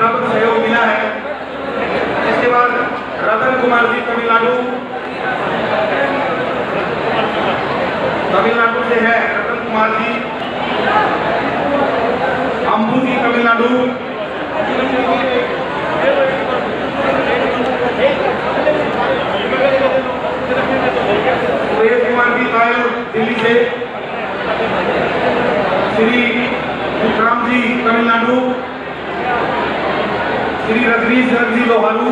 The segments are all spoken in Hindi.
बराबर सहयोग मिला है। इसके बाद रतन कुमार जी तमिलनाडु से है, रतन कुमार जी। अंबू जी तमिलनाडु, सुरेश कुमार जी तायल दिल्ली से, श्री विक्राम जी तमिलनाडु, श्री रजनीश जी लोहारू,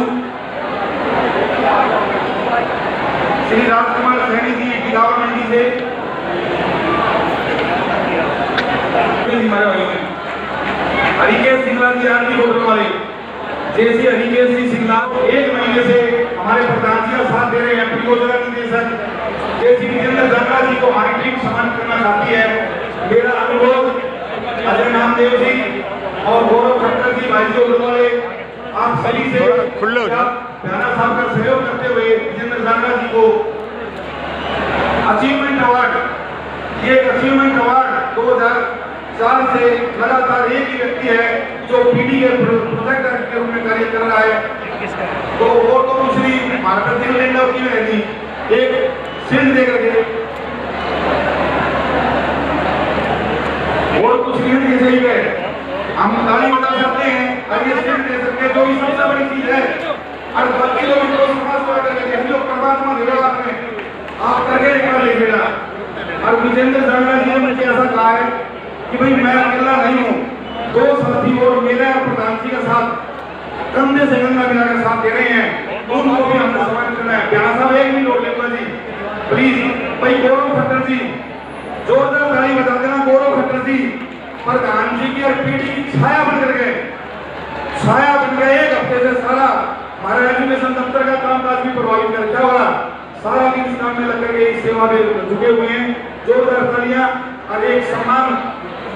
श्री राजकुमार सैनी जी गिदावा मंडी से। हरिकेश सिंगला जी आरती होटल वाले, जैसे हरिकेश जी सिंगला 1 महीने से हमारे प्रधान जी का साथ दे रहे हैं। परियोजना निदेशक जैसी विजेंद्र जंगा जी को हमारी टीम सम्मान करना चाहती है। मेरा अनुरोध अजय नामदेव जी और गौरव खट्टर जी भाई जी होटल वाले, आप सभी से प्यारा साहब का सहयोग करते हुए विजेंद्र जंगा जी को अचीवमेंट अवार्ड, ये अचीवमेंट अवार्ड 2004 से लगातार एक ही व्यक्ति है जो पीडी के प्रोजेक्ट के रूप में कार्य कर रहा है। तो वो तो दूसरी भारत लैंडर की है नहीं, एक शील्ड दे करके और कुछ नहीं सही है। हम ताली बजा सकते हैं और ये शील्ड दे सकते हैं, जो भी सबसे बड़ी चीज है। और बाकी लोग तो समाज सेवा करके हम लोग परमात्मा धन्यवाद में आप करके एक बार लिखेगा। और विजेंद्र जंगा जी ने मुझे ऐसा कहा है कि भाई मैं अकेला नहीं हूँ, 2 साथी और मेरे प्रधान जी का साथ कंधे से कंधा मिलाकर साथ दे रहे हैं, उनको भी हमने सम्मान करना है। प्यारा साहब एक भी लोग लेगा जी प्लीज। भाई गौरव खट्टर जी, जोरदार ताली बजा देना। गौरव खट्टर जी प्रधान जी की और पीढ़ी की छाया बन कर गए, छाया बन गए। 1 हफ्ते से सारा हमारा एजुकेशन दफ्तर का कामकाज भी प्रभावित कर क्या हुआ, सारा दिन इस काम में लग करके इस सेवा में झुके हुए हैं। जोरदार तालियां और एक सम्मान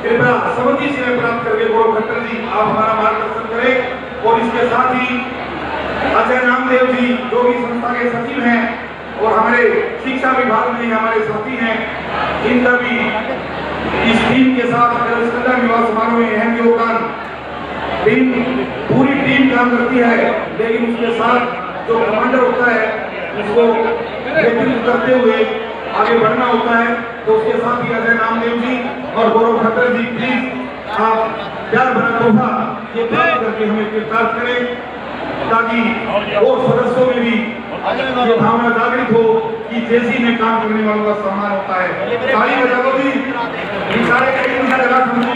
कृपया समझी से प्राप्त करके गौरव खट्टर जी आप हमारा मार्गदर्शन करें। और इसके साथ ही अजय नामदेव जी जो भी संस्था के सचिव हैं और हमारे शिक्षा विभाग में हमारे साथी हैं, इनका भी इस टीम के साथ स्कंदा विवाह समारोह में अहम योगदान। पूरी टीम काम करती है, लेकिन उसके साथ जो कमांडर होता है उसको नेतृत्व करते हुए आगे बढ़ना होता है। तो उसके साथ ही अजय नामदेव जी और गौरव खट्टर जी प्लीज आप प्यार भरा तोहफा ये प्राप्त करके हमें कृतार्थ करें, ताकि और सदस्यों में भी ये भावना जागृत हो कि जेसी में काम करने वालों का सम्मान होता है। ताली बजाओ जी। सारे कई दिन से लगा समझी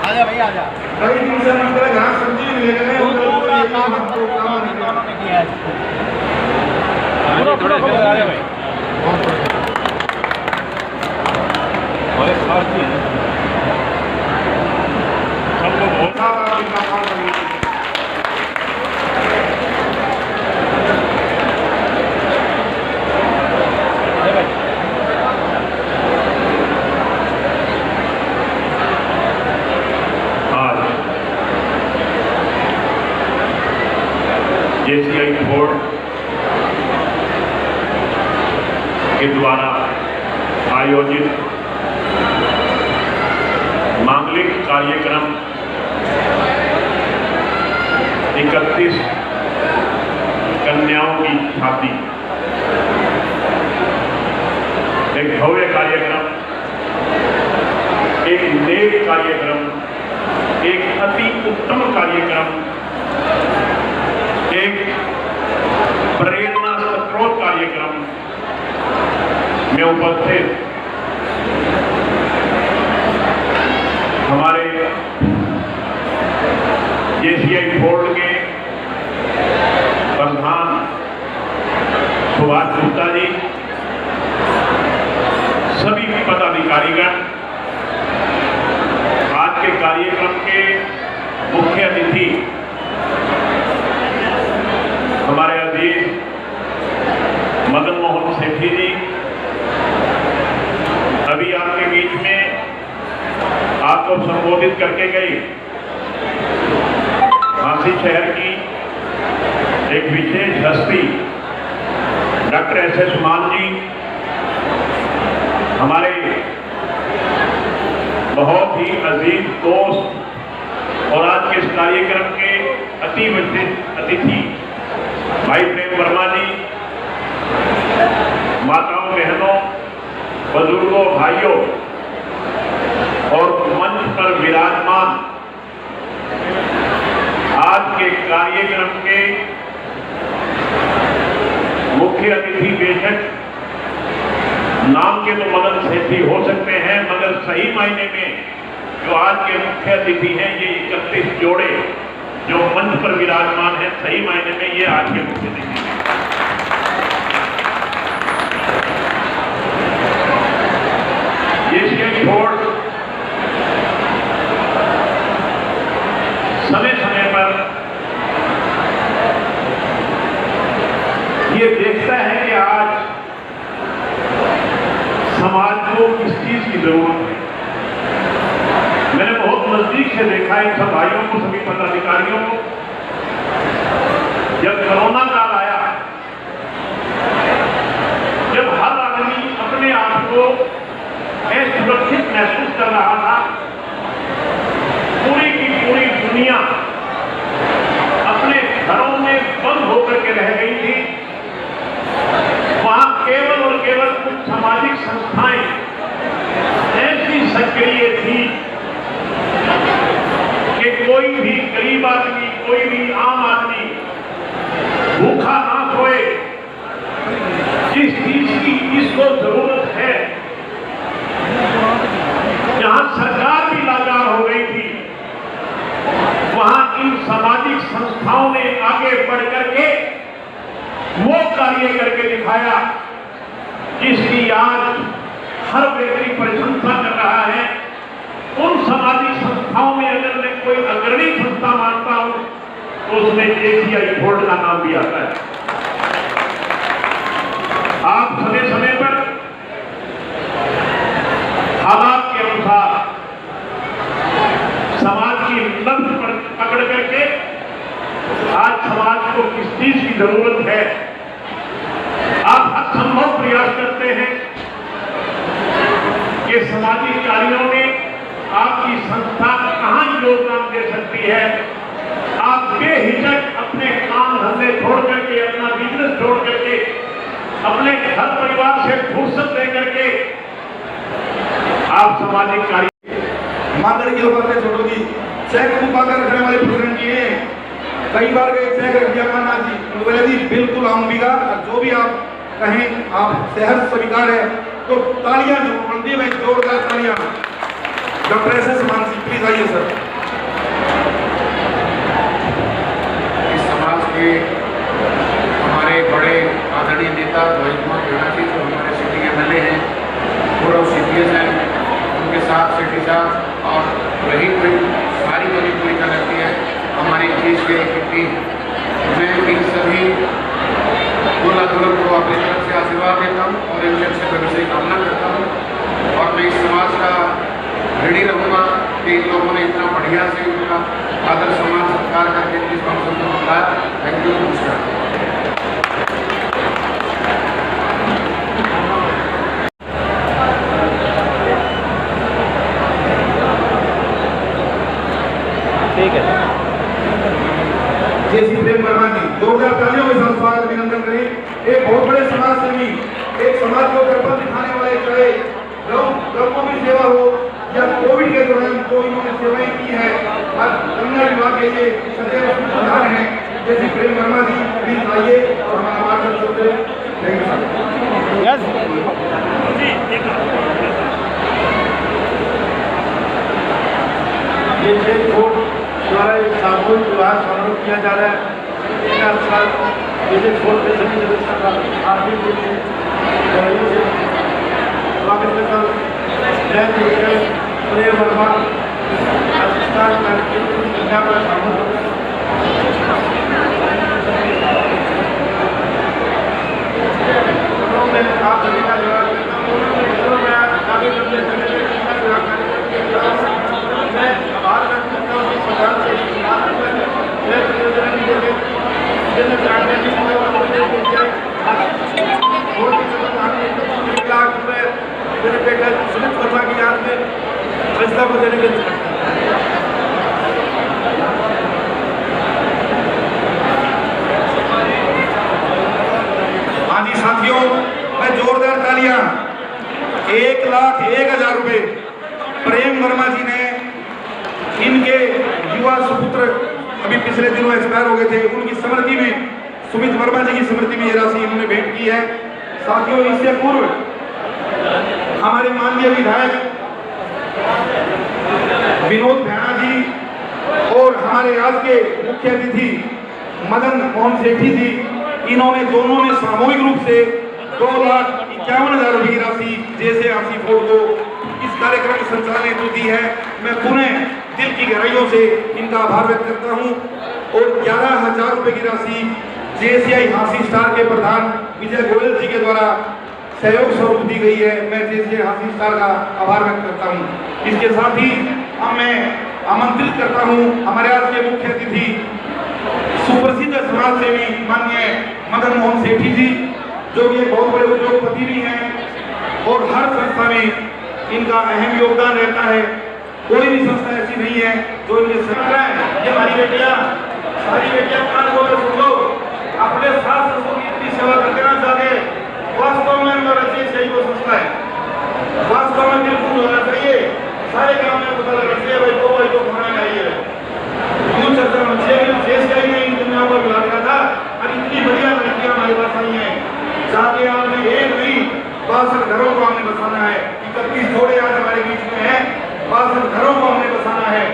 आजा भाई आजा, कई दिन से हम तेरा घर समझी ले गए हैं, पूरा काम हमको काम किया है। थोड़ा आ रहे भाई और साथी हैं सब लोग बहुत सारा काम करेंगे। जेसीआई बोर्ड के द्वारा आयोजित मांगलिक कार्यक्रम 31 कन्याओं की शादी, एक भव्य कार्यक्रम, एक नेक कार्यक्रम, एक अति उत्तम कार्यक्रम, एक प्रेरणा स्रोत कार्यक्रम में उपस्थित हमारे जेसीआई बोर्ड के प्रधान सुभाष गुप्ता जी, सभी पदाधिकारीगण, आज के कार्यक्रम के मुख्य अतिथि हमारे अजीज मदन मोहन सेठी जी, अभी आपके बीच में आपको संबोधित करके गई झांसी शहर की एक विशेष हस्ती डॉक्टर एस.एस. मान जी, हमारे बहुत ही अजीज दोस्त विराजमान आज के कार्यक्रम के मुख्य अतिथि बेशक नाम के तो मदन सेठी हो सकते हैं, मगर सही मायने में जो आज के मुख्य अतिथि हैं ये 31 जोड़े जो मंच पर विराजमान हैं, सही मायने में ये आज के मुख्य अतिथि हैं। ये छोड़ समय समय पर ये देखता है कि आज समाज को किस चीज की जरूरत है। मैंने बहुत नजदीक से देखा इन सब भाइयों को, सभी पदाधिकारियों को। जब कोरोना काल आया, जब हर आदमी अपने आप को सुरक्षित महसूस कर रहा था, पूरी की पूरी दुनिया अपने घरों में बंद होकर के रह गई थी, वहां केवल और केवल कुछ सामाजिक संस्थाएं ऐसी सक्रिय थी कि कोई भी गरीब आदमी, कोई भी आम आदमी भूखा ना सोए। जिस चीज की इसको जरूरत है, जहां सरकार भी लाचार हो गई थी, वहां इन सामाजिक संस्थाओं ने आगे बढ़ करके वो कार्य करके दिखाया जिसकी आज हर व्यक्ति प्रशंसा कर रहा है। उन सामाजिक संस्थाओं में अगर मैं कोई अग्रणी संस्था मानता हूं तो उसमें एशियाई फोर्ड का नाम भी आता है। आप समय समय पर हालात के अनुसार समाज की लक्ष्य पकड़ करके आज समाज को किस चीज की जरूरत है, आप हर संभव प्रयास करते हैं कि सामाजिक कार्यों में आपकी संस्था कहां योगदान दे सकती है। आप बेहिचक अपने काम धंधे छोड़ करके, अपना बिजनेस छोड़ करके, अपने घर परिवार से फुर्सत दे करके आप सामाजिक कार्य मादर की बातें छोड़ोगी। चेक बुकाकर रखने वाले प्रेसिडेंट जी हैं, कई बार गए चेक रख दिया माना जी, बोले जी बिल्कुल आऊंगा, जो भी आप कहें आप सहर्ष स्वीकार है। तो तालियां जो बनती है, जोरदार तालियां। Doctor S S Mansi please आइए सर। इस समाज के हमारे बड़े आदरणीय नेता भाई कुमार जी जो हमारे सिटी MLA हैं, पूर्व CPS हैं, उनके साथ सिटी साहब और वही कोई सारी बड़ी भूमिका लगती है हमारी देश के एक टीम। मैं इन सभी दूल्हा दुल्हन को अपनी तरफ से आशीर्वाद देता हूँ और इनके अच्छे भविष्य की कामना करता हूँ। और मैं इस समाज का ऋणी रहूँगा कि इन लोगों ने इतना बढ़िया से उनका आदर सम्मान सत्कार करके इस फंक्शन को बुलाया। थैंक यू, नमस्कार। ठीक है, जैसी प्रेम वर्मा जी जोरदार तालियों के साथ स्वागत अभिनंदन करें। एक बहुत बड़े समाज सेवी, एक समाज को कर्तव्य दिखाने वाले, चाहे लोगों की सेवा हो या कोविड के दौरान जो इन्होंने सेवाएं की है, आज कन्या विभाग के लिए सदैव सुधार है। जैसी प्रेम वर्मा जी प्लीज आइए और हमारा मार्गदर्शन करें। Thank you sir. द्वारा एक सामूहिक विवाह समारोह किया जा रहा है। इसका साथ विजय फोर्ट के सभी सदस्यों का हार्दिक रूप से स्वागत करता हूँ। प्रेम वर्मा कन्या पर शामिल आप सभी का जवाब देता हूँ। मैं आगे बढ़ने से मैं आभार व्यक्त करता हूँ इस प्रकार से मेरे बेटा सुमित वर्मा की याद में फैसला को देने के लिए। हाँ जी साथियों, मैं जोरदार तालियां। 1,01,000 रुपए प्रेम वर्मा जी ने युवा सुपुत्र अभी पिछले दिनों एक्सपायर हो गए थे, उनकी स्मृति में सुमित वर्मा जी की स्मृति में ये राशि इन्होंने भेंट की है। साथियों, इससे पूर्व हमारे माननीय विधायक विनोद भैया जी और हमारे आज के मुख्य अतिथि मदन मोहन सेठी जी, इन्होंने दोनों ने सामूहिक रूप से 2,51,000 रुपये की राशि जैसे आसिफ फोर्ड को इस कार्यक्रम के संचालन हेतु दी है। मैं पुनः दिल की गहराइयों से इनका आभार व्यक्त करता हूं। और 11,000 रुपये की राशि जेसीआई हांसी स्टार के प्रधान विजय गोयल जी के द्वारा सहयोग स्वरूप दी गई है। मैं जेसीआई हांसी स्टार का आभार व्यक्त करता हूं। इसके साथ ही अब मैं आमंत्रित करता हूं हमारे आज के मुख्य अतिथि सुप्रसिद्ध समाज सेवी माननीय मदन मोहन सेठी जी, जो कि बहुत बड़े उद्योगपति भी हैं और हर संस्था में इनका अहम योगदान रहता है। कोई भी संस्था ऐसी नहीं है जो इनके सहयोग है। ये हमारी बेटियां, सारी बेटियां कान खोल कर सुन लो, अपने सास ससुर की इतनी सेवा करते ना जाके वास्तव में मेरा चीज सही वो संस्था है। वास्तव में बिल्कुल होना चाहिए, सारे काम में पता लगना चाहिए भाई तो खाना चाहिए। यूं चर्चा होना चाहिए कि जेसीआई ने इन दुनिया पर बुला दिया था और इतनी बढ़िया लड़कियां हमारे पास आई हैं। जाके आपने एक नहीं 62 घरों को हमने बसाना है। 31 जोड़े आज हमारे बीच में हैं, 62 घरों को हमने बसाना है।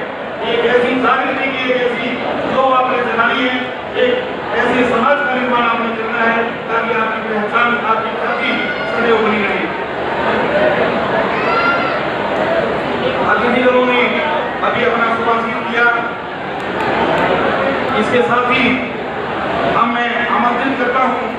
एक ऐसी जागृति की, एक ऐसी जो आपने जगाई है, एक ऐसे समाज का निर्माण आपने करना है ताकि आपकी पहचान, आपकी ख्याति सदैव बनी रहे। अतिथिगणों ने अभी अपना सुभाषित किया, इसके साथ ही अब मैं आमंत्रित करता हूं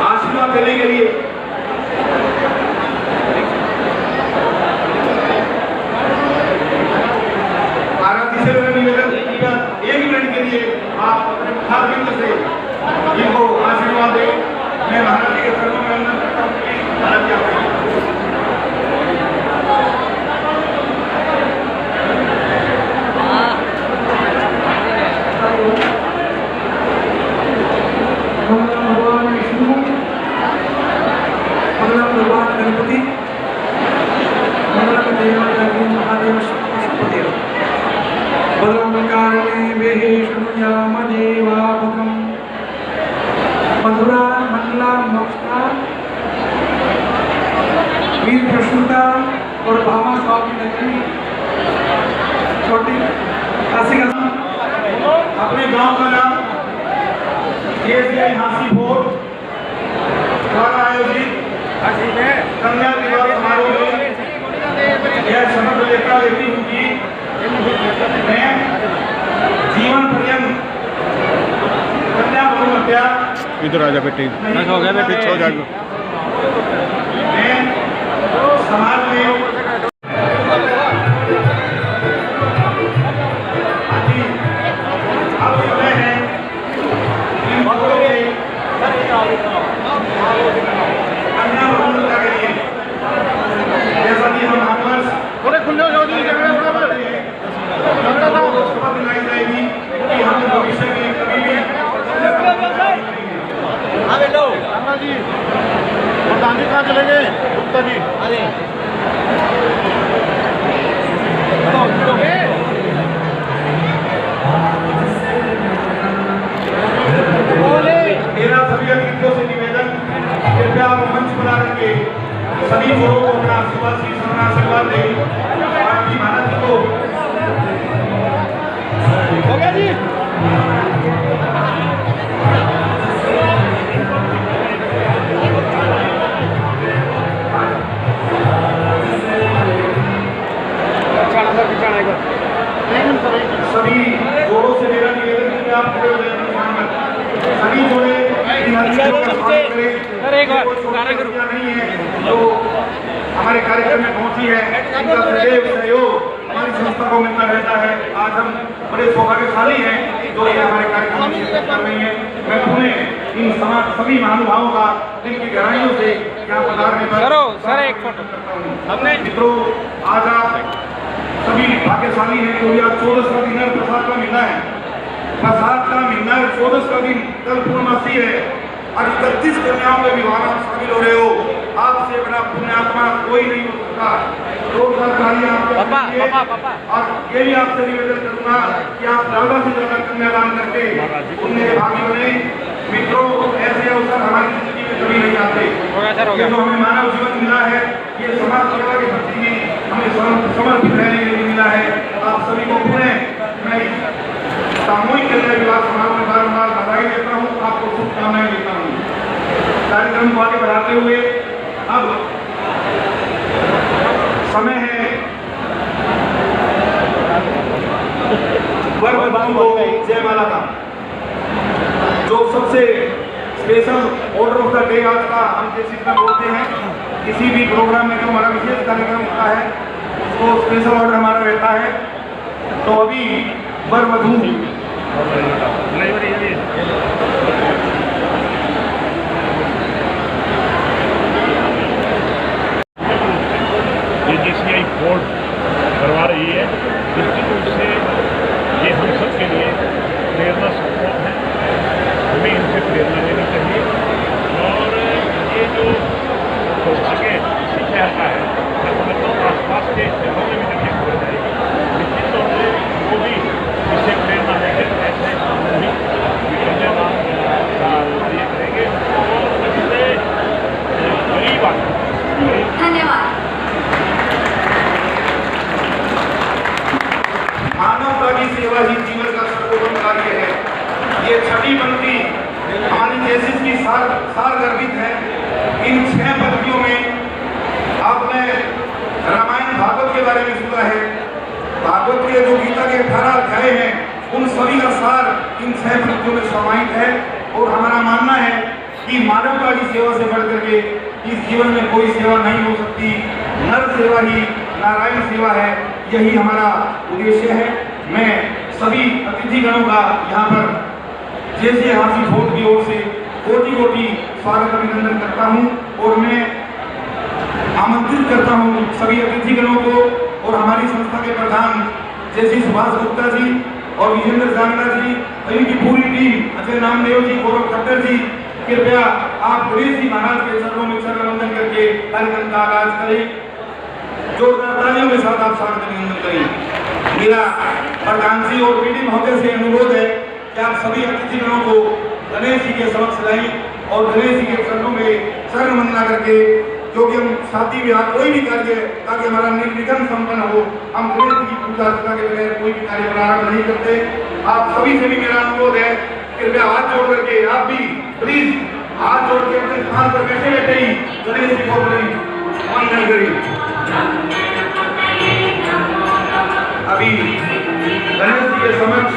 आशीर्वाद देने के लिए आराध्य से मेरा निवेदन, एक मिनट के लिए आप अपने मुखारबिंद से इनको आशीर्वाद दें। मैं महाराज जी के चरणों में वंदन करता हूं कि महाराज जी आप भगवान विष्णु, भगवान गणपति, देवादेव महादेव शक्तिदेव, भद्रं कारणे वेहेशुयाम देवा भद्रं मधुरा मंडला मोक्षता वीर प्रसूता और भामा स्वामी नगरी छोटी काशी का अपने गांव का नाम जेसीआई हांसी फोर्ड द्वारा आयोजित कन्या विवाह समारोह में यह शपथ लेकर लेती हूँ कि मैं जीवन पर्यंत कन्या भ्रूण हत्या इधर आजा बेटी, हो गया बेटी, सो जा। मैं समाज में अब समय है इन भक्तों के कन्या भ्रूण हत्या के लिए, जैसा कि हम हर वर्ष शपथ दिलाई जाएगी कि हम भविष्य में कभी भी जी प्रधान जी कहाँ चले गए? गुप्ता जी मेरा सभी अतिथियों से निवेदन, कृपया आप मंच बना रखे सभी लोगों को अपना आशीर्वाद दें। आपकी महाराज जी को हो गया जी। सभी जोड़ों से मेरा निवेदन है कि आप खड़े हो जाएं अपने सामने। सभी जोड़े इन अतिथियों का स्वागत करें। नहीं है जो हमारे कार्यक्रम में पहुंची है, इनका सदैव सहयोग हमारी संस्था को मिलता रहता है। आज हम बड़े सौभाग्यशाली हैं जो ये हमारे कार्यक्रम में शिरकत कर रही हैं। मैं पुनः इन सभी महानुभावों का दिल की गहराइयों से यहाँ पधारने पर एक फोटो करता हूँ। हमने मित्रों, आज आप सभी भाग्यशाली हैं जो आज 14 दिनर प्रसाद का मिला है। बरसात का महीना 14वां दिन कल पूर्णमासी है और 31 कन्याओं में विवाह आप शामिल हो रहे हो। आपसे बड़ा पुण्यात्मा कोई नहीं हो सकता। और ये भी आपसे निवेदन करूंगा कि आप ज्यादा से ज्यादा कन्यादान करके पुण्य के भागी बने। मित्रों, ऐसे अवसर हमारी जिंदगी में कभी नहीं आते। ये जो हमें मानव जीवन मिला है, ये समाज सेवा के प्रति भी हमें समर्पित रहने के लिए मिला है। आप सभी को पुनः मैं सामूहिक कन्या विवाह समारोह में बारंबार बधाई देता हूँ, आपको शुभकामनाएं देता हूँ। कार्यक्रम को आगे बढ़ाते हुए अब समय है वर वधू को जयमाला का, जो सबसे special order of the day आज का हम जिस में बोलते हैं। किसी भी प्रोग्राम में जो हमारा विशेष कार्यक्रम होता है उसको स्पेशल ऑर्डर हमारा रहता है। तो अभी वर वधू DGCI बोर्ड करवा रही है, निश्चित रूप से ये हम सब के लिए प्रेरणा स्रोत है। हमें इनसे प्रेरणा लेनी चाहिए और ये जो आगे इसी शहर का है, मैं समझता हूँ आसपास के शहरों में भी जब ये हो जाएगी, निश्चित तौर से उनको भी इससे प्रेरणा लेंगे, ऐसे सामूहिक कन्यादान का कार्य करेंगे और इससे गरीब आदमी। धन्यवाद। मानवता की सेवा ही जीवन का सर्वोत्तम कार्य है। ये छठी पंक्ति हमारी थीसिस की सारगर्भित है। इन 6 पंक्तियों में आपने रामायण भागवत के बारे में सुना है। भागवत के जो गीता के 18 अध्याय हैं, उन सभी का सार इन 6 पंक्तियों में समाहित है। और हमारा मानना है कि मानवता की सेवा से बढ़कर के इस जीवन में कोई सेवा नहीं हो सकती। नर सेवा ही नारायण सेवा है, यही हमारा उद्देश्य है। मैं सभी अतिथिगणों का यहाँ पर जैसे हाथी फोर्ट की ओर से कोटि कोटि स्वागत अभिनंदन करता हूँ और मैं आमंत्रित करता हूँ सभी अतिथिगणों को और हमारी संस्था के प्रधान जैसे सुभाष गुप्ता जी और विजेंद्र जांगड़ा जी, इनकी पूरी टीम, अजय नामदेव जी, गौरव खट्टर जी, कृपया आप गणेश जी महाराज के चरणों में चरणवंदन करके कार्यक्रम का आगाज करें। जोरदार तालियों के साथ आप स्वागत अभिनंदन करें। मेरा प्रधान जी और पीडी महोदय से अनुरोध है कि आप सभी अतिथिगणों को गणेश जी के समक्ष लाएं और गणेश जी के चरणों में चरण वंदना करके, क्योंकि हम शादी विवाह कोई भी कार्य ताकि हमारा निर्विघ्न संपन्न हो, हम गणेश जी की पूजा अर्चना के बगैर कोई भी कार्य प्रारंभ नहीं करते। आप सभी से भी मेरा अनुरोध है, कृपया हाथ जोड़ करके आप भी प्लीज हाथ जोड़ के अपने स्थान पर बैठे बैठे ही गणेश जी को वंदन करें। अभी गणेश जी के समक्ष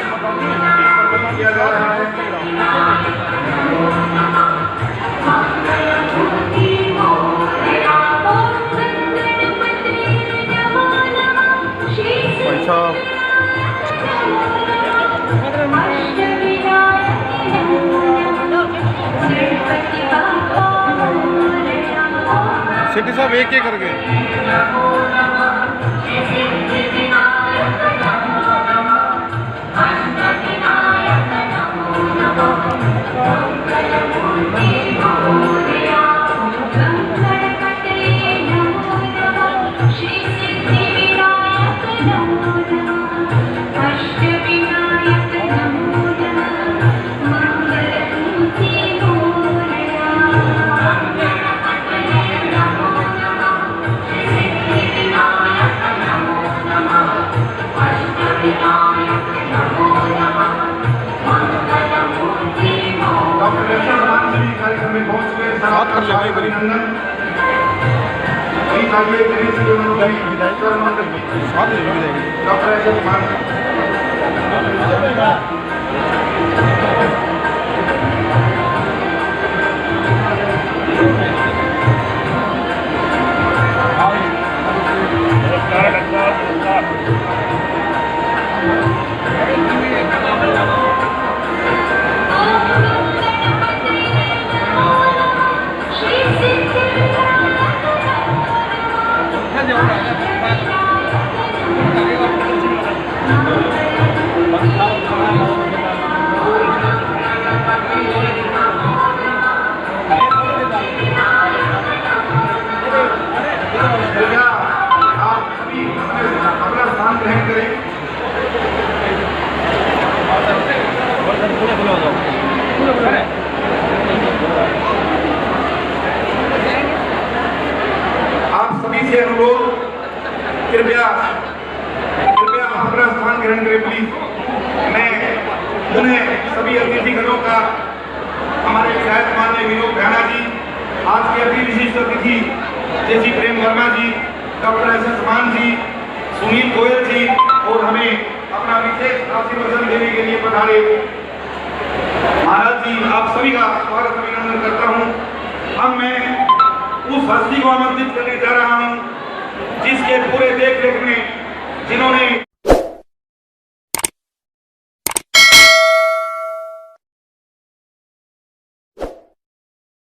किया जा रहा है। शेट्टी साहब एक करके धन्यवाद। सभी अतिथिगणों का, हमारे विधायक माननीय विनोद खन्ना जी, आज के अति विशिष्ट अतिथि जैसी प्रेम वर्मा जी, डॉक्टर एस एस मान जी, सुनील गोयल जी, और हमें अपना विशेष आशीर्वचन देने के लिए पधारे महाराज जी, आप सभी का स्वागत अभिनंदन करता हूं। अब मैं उस हस्ती को आमंत्रित करने जा रहा हूं जिसके पूरे देख रेख में, जिन्होंने